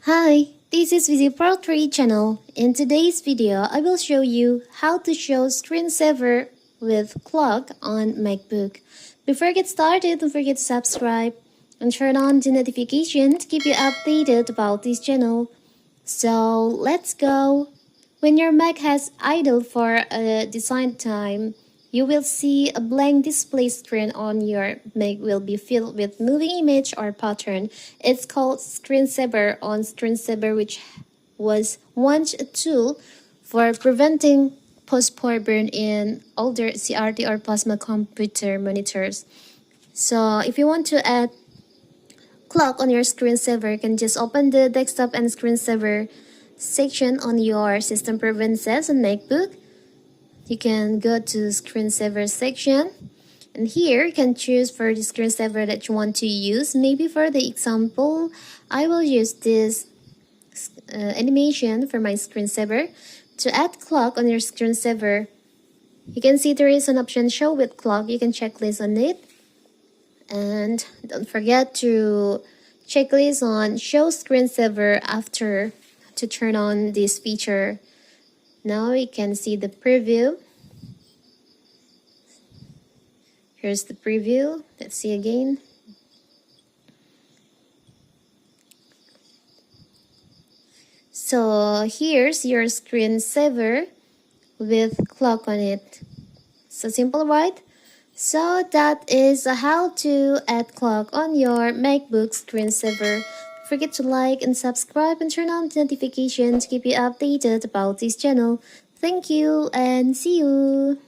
Hi, this is Visit Pro3 channel. In today's video, I will show you how to show screensaver with clock on MacBook. Before I get started, don't forget to subscribe and turn on the notification to keep you updated about this channel. So let's go. When your Mac has idle for a designed time, you will see a blank display screen on your Mac will be filled with moving image or pattern. It's called Screensaver on Screensaver, which was once a tool for preventing phosphor burn in older CRT or plasma computer monitors. So if you want to add clock on your screensaver, you can just open the desktop and screensaver section on your system preferences on MacBook. You can go to screensaver section, and here you can choose for the screensaver that you want to use. Maybe for the example, I will use this animation for my screensaver. To add clock on your screensaver, you can see there is an option show with clock. You can checklist on it, and don't forget to checklist on show screensaver after to turn on this feature. Now you can see the preview. Here's the preview. Let's see again. So here's your screensaver with clock on it. So simple, right? So that is how to add clock on your MacBook screensaver. Don't forget to like and subscribe and turn on the notification to keep you updated about this channel. Thank you and see you.